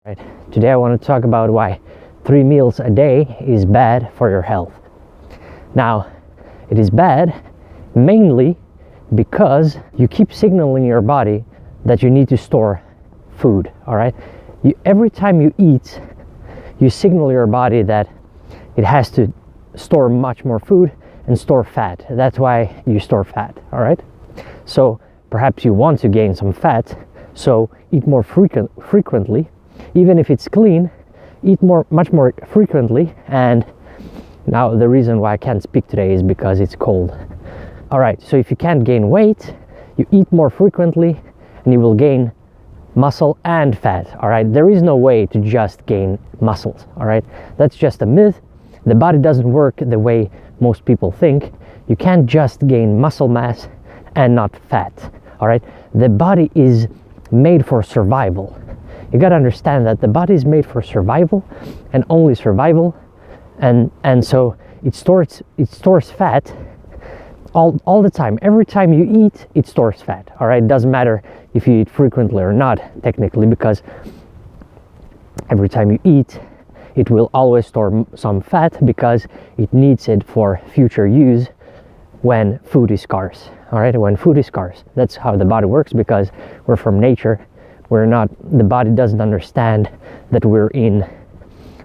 Right. Today I want to talk about why 3 meals a day is bad for your health. Now, it is bad mainly because you keep signaling your body that you need to store food, all right? Every time you eat, you signal your body that it has to store much more food and store fat. That's why you store fat, all right? So perhaps you want to gain some fat, so eat more frequently. Even if it's clean, eat much more frequently. And now the reason why I can't speak today is because it's cold. All right, so if you can't gain weight, you eat more frequently and you will gain muscle and fat. All right, there is no way to just gain muscles. All right, that's just a myth. The body doesn't work the way most people think. You can't just gain muscle mass and not fat. All right, the body is made for survival. You got to understand that the body is made for survival and only survival, and so it stores fat all the time. Every time you eat, it stores fat. All right, it doesn't matter if you eat frequently or not, technically, because every time you eat, it will always store some fat because it needs it for future use when food is scarce. All right, when food is scarce, that's how the body works, because we're from nature. The body doesn't understand that we're in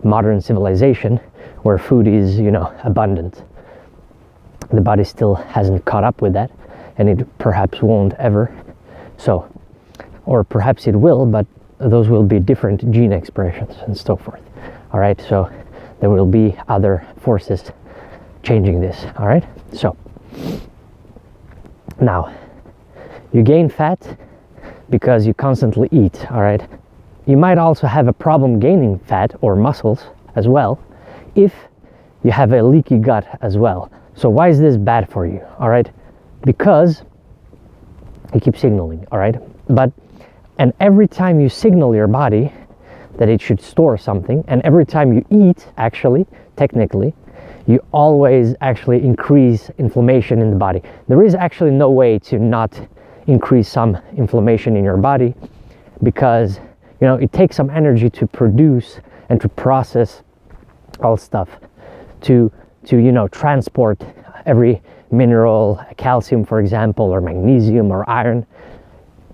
modern civilization where food is, abundant. The body still hasn't caught up with that, and it perhaps won't ever. So, or perhaps it will, but those will be different gene expressions and so forth. All right, so there will be other forces changing this. All right, so now you gain fat because you constantly eat. All right, you might also have a problem gaining fat or muscles as well if you have a leaky gut as well. So why is this bad for you? All right, because you keep signaling. All right, and every time you signal your body that it should store something, and every time you eat, actually, technically, you always actually increase inflammation in the body. There is actually no way to not increase some inflammation in your body, because it takes some energy to produce and to process all stuff, to transport every mineral, calcium for example, or magnesium or iron.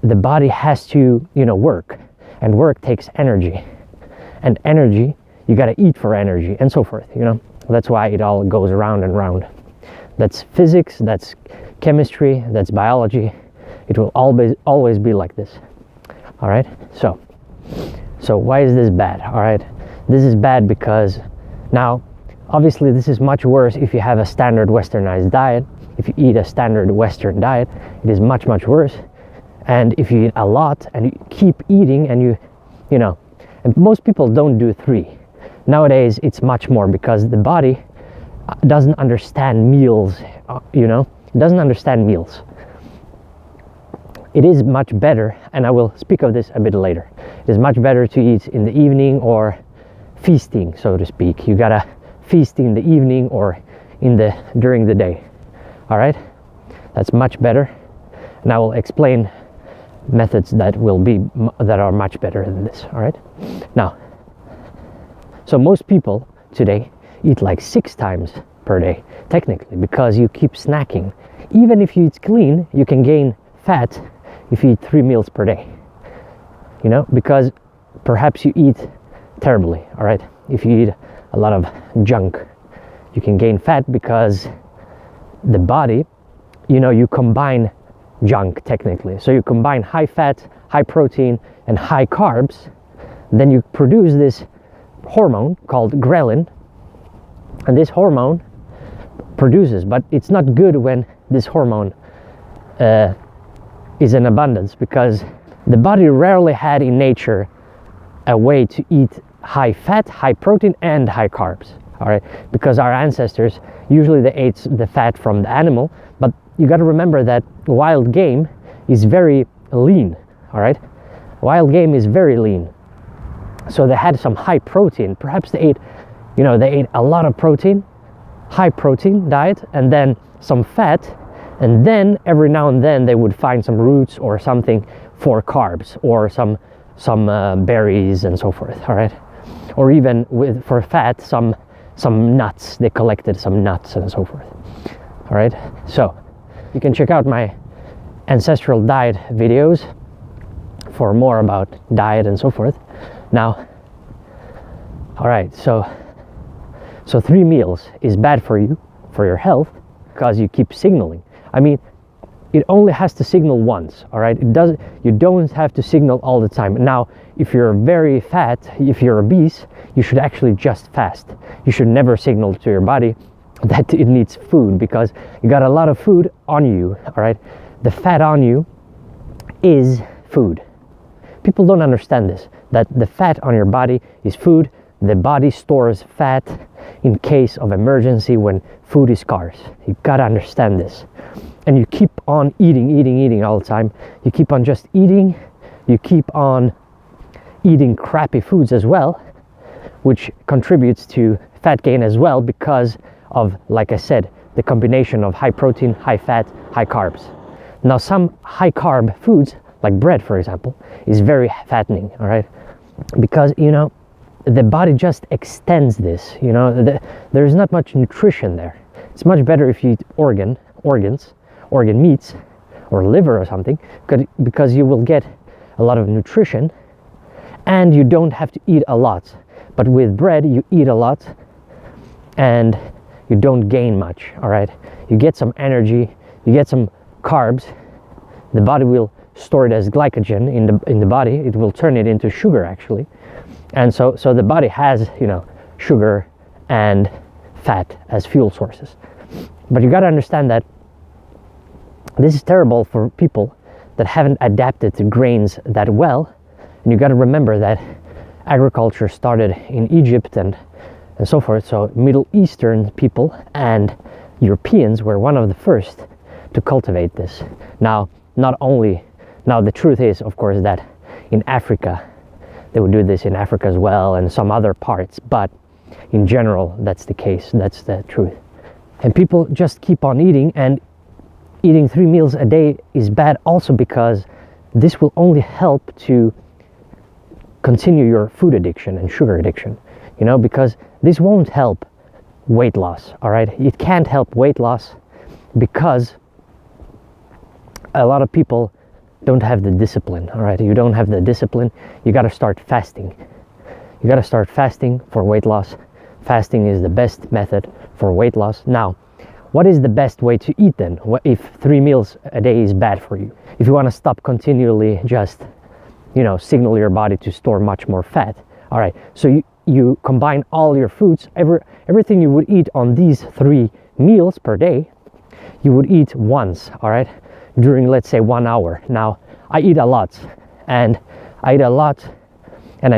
The body has to work, and work takes energy, and energy, you got to eat for energy, and so forth. That's why it all goes around and round. That's physics, that's chemistry, that's biology. It will always be like this. All right, so why is this bad? All right, this is bad because now obviously this is much worse if you have a standard westernized diet. If you eat a standard Western diet, it is much worse. And if you eat a lot and you keep eating, and and most people don't do 3. Nowadays it's much more, because the body doesn't understand meals. It doesn't understand meals. It is much better, and I will speak of this a bit later. It is much better to eat in the evening, or feasting, so to speak. You gotta feast in the evening or during the day. All right, that's much better, and I will explain methods that are much better than this. All right, now, so most people today eat like 6 times per day, technically, because you keep snacking. Even if you eat clean, you can gain fat if you eat 3 meals per day, because perhaps you eat terribly. All right, if you eat a lot of junk, you can gain fat, because the body, you combine junk technically. So you combine high fat, high protein, and high carbs, then you produce this hormone called ghrelin, and this hormone produces, but it's not good when this hormone is in abundance, because the body rarely had in nature a way to eat high fat, high protein, and high carbs. All right, because our ancestors usually they ate the fat from the animal, but you got to remember that wild game is very lean. All right, wild game is very lean, so they had some high protein. Perhaps they ate a lot of protein, high protein diet, and then some fat, and then every now and then they would find some roots or something for carbs, or some some berries and so forth, all right? Or even for fat, some nuts. They collected some nuts and so forth, all right? So you can check out my ancestral diet videos for more about diet and so forth. Now, all right, so 3 meals is bad for you, for your health, because you keep signaling. I mean, it only has to signal once, all right? You don't have to signal all the time. Now, if you're very fat, if you're obese, you should actually just fast. You should never signal to your body that it needs food, because you got a lot of food on you, all right? The fat on you is food. People don't understand this, that the fat on your body is food. The body stores fat in case of emergency when food is scarce. You gotta understand this. And you keep on eating all the time. You keep on just eating. You keep on eating crappy foods as well, which contributes to fat gain as well, because of, like I said, the combination of high protein, high fat, high carbs. Now, some high carb foods, like bread, for example, is very fattening, all right? Because, you know, the body just extends this, you know, there's not much nutrition there. It's much better if you eat organ meats or liver or something, because you will get a lot of nutrition and you don't have to eat a lot. But with bread, you eat a lot and you don't gain much, all right? You get some energy, you get some carbs, the body will store it as glycogen in the body. It will turn it into sugar, actually. And so the body has, you know, sugar and fat as fuel sources. But you got to understand that this is terrible for people that haven't adapted to grains that well. And you got to remember that agriculture started in Egypt and so forth. So Middle Eastern people and Europeans were one of the first to cultivate this. Now the truth is, of course, that in Africa, they would do this in Africa as well and some other parts, but in general, that's the case. That's the truth. And people just keep on eating, and eating 3 meals a day is bad also because this will only help to continue your food addiction and sugar addiction, you know, because this won't help weight loss, all right? It can't help weight loss because a lot of people don't have the discipline, all right? You don't have the discipline. You got to start fasting. You got to start fasting for weight loss. Fasting is the best method for weight loss. Now, what is the best way to eat then? What if 3 meals a day is bad for you? If you want to stop continually just, you know, signal your body to store much more fat. All right, so you combine all your foods, everything you would eat on these 3 meals per day, you would eat once, all right, during, let's say, 1 hour. Now, I eat a lot, and I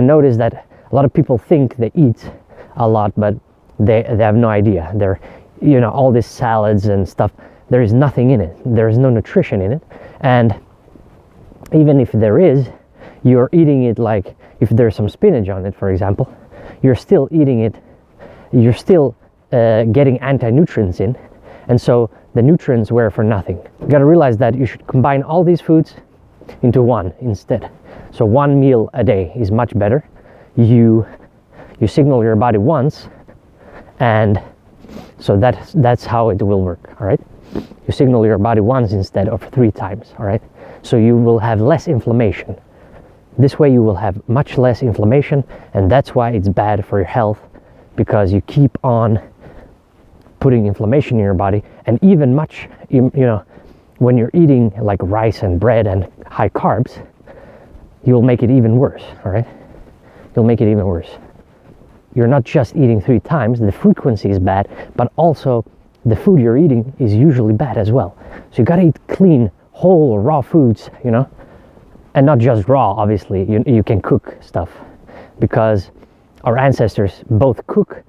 notice that a lot of people think they eat a lot, but they have no idea. They're, you know, all these salads and stuff, there is nothing in it. There is no nutrition in it. And even if there is, you're eating it like, if there's some spinach on it, for example, you're still eating it, you're still getting anti-nutrients in, and so the nutrients were for nothing. You got to realize that you should combine all these foods into one instead. So 1 meal a day is much better. You signal your body once, and so that's how it will work, all right? You signal your body once instead of 3 times, all right? So you will have less inflammation. This way you will have much less inflammation, and that's why it's bad for your health, because you keep on putting inflammation in your body. And even you know, when you're eating like rice and bread and high carbs, you'll make it even worse, all right? You'll make it even worse. You're not just eating 3 times, the frequency is bad, but also the food you're eating is usually bad as well. So you gotta eat clean, whole, raw foods, you know? And not just raw, obviously. You can cook stuff, because our ancestors both cook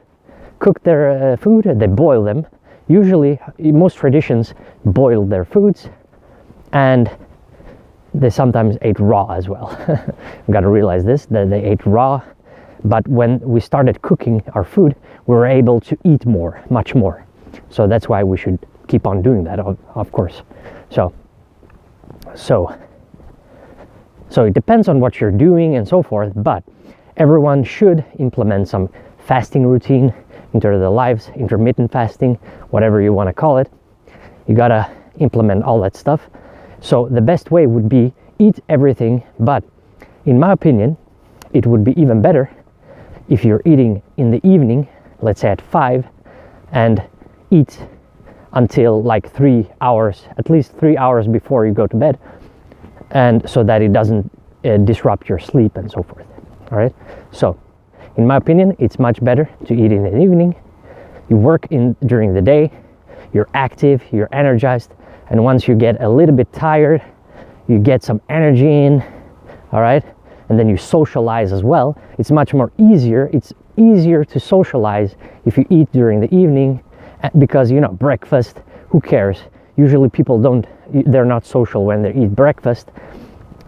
their food, they boil them. Usually, most traditions boil their foods, and they sometimes ate raw as well. You've got to realize this, that they ate raw, but when we started cooking our food, we were able to eat more, much more. So that's why we should keep on doing that, of course. So So it depends on what you're doing and so forth, but everyone should implement some fasting routine into their lives, intermittent fasting, whatever you want to call it. You gotta implement all that stuff. So the best way would be eat everything, but in my opinion, it would be even better if you're eating in the evening, let's say at 5, and eat until like 3 hours, at least 3 hours before you go to bed, and so that it doesn't disrupt your sleep and so forth. All right. So in my opinion, it's much better to eat in the evening. You work in during the day, you're active, you're energized, and once you get a little bit tired, you get some energy in, all right, and then you socialize as well. It's much more easier. It's easier to socialize if you eat during the evening, because, you know, breakfast, who cares? Usually people they're not social when they eat breakfast.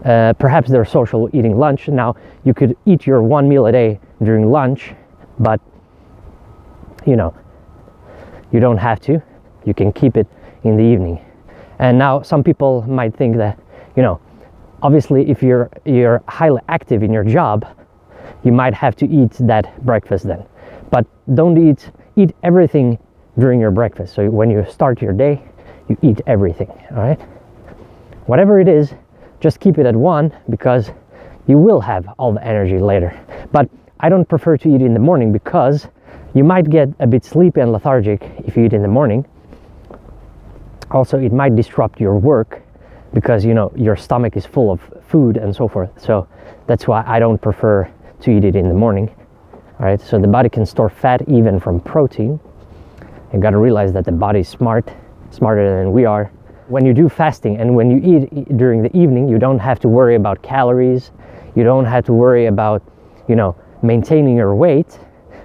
Perhaps they're social eating lunch. Now, you could eat your one meal a day during lunch, but, you know, you don't have to. You can keep it in the evening. And now some people might think that, you know, obviously if you're highly active in your job, you might have to eat that breakfast then. But don't eat everything during your breakfast. So when you start your day, you eat everything, all right? Whatever it is, just keep it at 1, because you will have all the energy later. But I don't prefer to eat in the morning, because you might get a bit sleepy and lethargic if you eat in the morning. Also, it might disrupt your work, because, you know, your stomach is full of food and so forth. So that's why I don't prefer to eat it in the morning. All right, so the body can store fat even from protein. You got to realize that the body is smarter than we are. When you do fasting and when you eat during the evening, you don't have to worry about calories. You don't have to worry about, you know, maintaining your weight.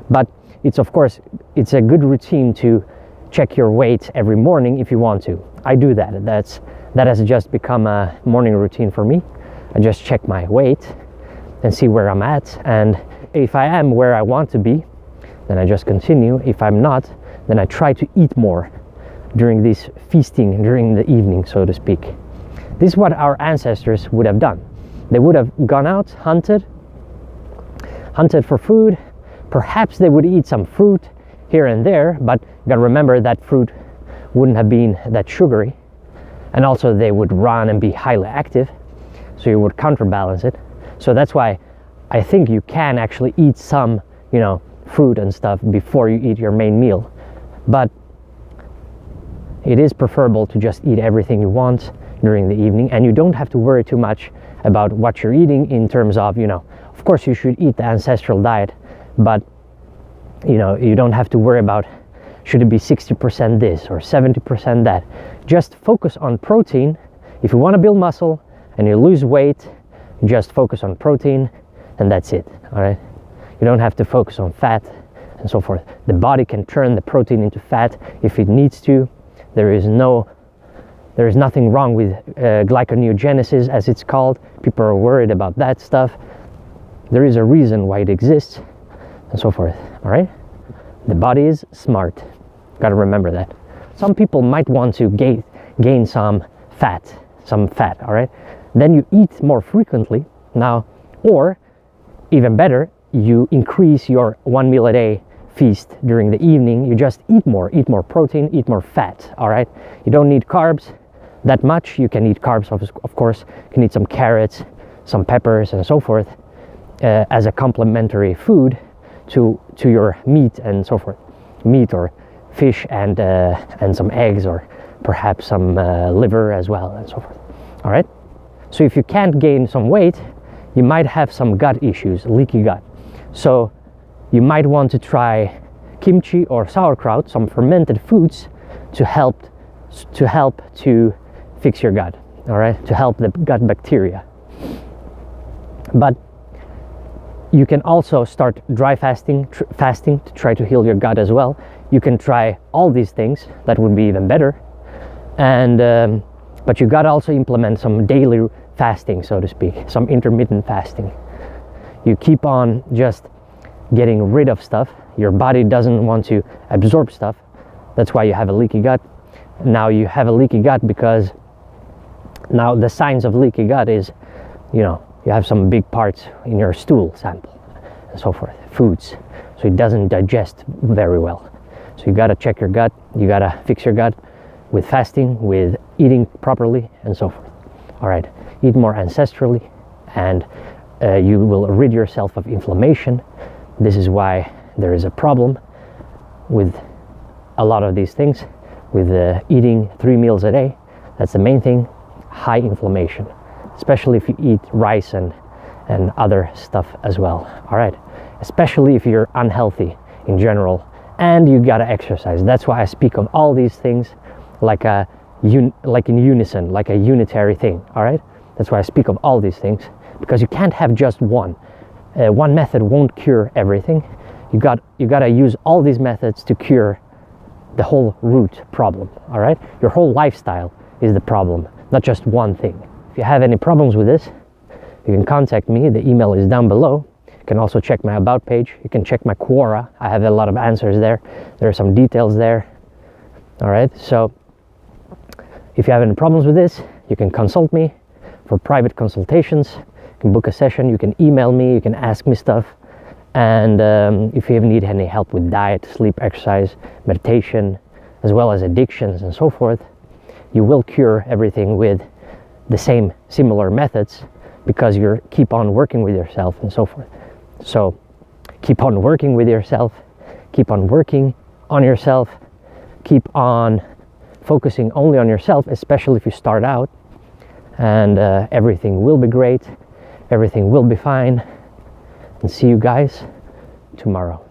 But it's, of course, it's a good routine to check your weight every morning if you want to. I do that. That has just become a morning routine for me. I just check my weight and see where I'm at. And if I am where I want to be, then I just continue. If I'm not, then I try to eat more during this feasting, during the evening, so to speak. This is what our ancestors would have done. They would have gone out, hunted for food. Perhaps they would eat some fruit here and there, but you gotta remember that fruit wouldn't have been that sugary. And also they would run and be highly active, so you would counterbalance it. So that's why I think you can actually eat some, you know, fruit and stuff before you eat your main meal. But it is preferable to just eat everything you want during the evening, and you don't have to worry too much about what you're eating in terms of, you know, of course you should eat the ancestral diet, but, you know, you don't have to worry about should it be 60% this or 70% that. Just focus on protein. If you want to build muscle and you lose weight, just focus on protein, and that's it, all right? You don't have to focus on fat and so forth. The body can turn the protein into fat if it needs to. There is nothing wrong with glyconeogenesis, as it's called. People are worried about that stuff. There is a reason why it exists and so forth, all right? The body is smart. Got to remember that. Some people might want to gain some fat, all right? Then you eat more frequently now, or even better, you increase your 1 meal a day feast during the evening. You just eat more protein, eat more fat, all right? You don't need carbs that much. You can eat carbs, of course. You can eat some carrots, some peppers, and so forth as a complementary food to your meat and so forth. Meat or fish and some eggs, or perhaps some liver as well, and so forth, all right? So if you can't gain some weight, you might have some gut issues, leaky gut. So you might want to try kimchi or sauerkraut, some fermented foods, to help to fix your gut, all right? To help the gut bacteria. But you can also start dry fasting to try to heal your gut as well. You can try all these things. That would be even better. And but you got to also implement some daily fasting, so to speak, some intermittent fasting. You keep on just getting rid of stuff. Your body doesn't want to absorb stuff. That's why you have a leaky gut. Now you have a leaky gut because now the signs of leaky gut is, you know, you have some big parts in your stool sample and so forth, foods, so it doesn't digest very well. So you gotta check your gut, you gotta fix your gut with fasting, with eating properly, and so forth. All right, eat more ancestrally, and you will rid yourself of inflammation. This is why there is a problem with a lot of these things, with eating 3 meals a day. That's the main thing, high inflammation, especially if you eat rice and other stuff as well. All right, especially if you're unhealthy in general, and you gotta exercise. That's why I speak of all these things like in unison, like a unitary thing. All right, that's why I speak of all these things, because you can't have just one. One method won't cure everything. You gotta use all these methods to cure the whole root problem. All right, your whole lifestyle is the problem, not just one thing. If you have any problems with this, you can contact me. The email is down below. You can also check my about page. You can check my Quora. I have a lot of answers there. There are some details there. All right, so if you have any problems with this, you can consult me for private consultations. You can book a session, you can email me, you can ask me stuff. And if you need any help with diet, sleep, exercise, meditation, as well as addictions and so forth, you will cure everything with the same similar methods, because you keep on working with yourself and so forth. So keep on working with yourself, keep on working on yourself, keep on focusing only on yourself, especially if you start out, and everything will be great, everything will be fine. And see you guys tomorrow.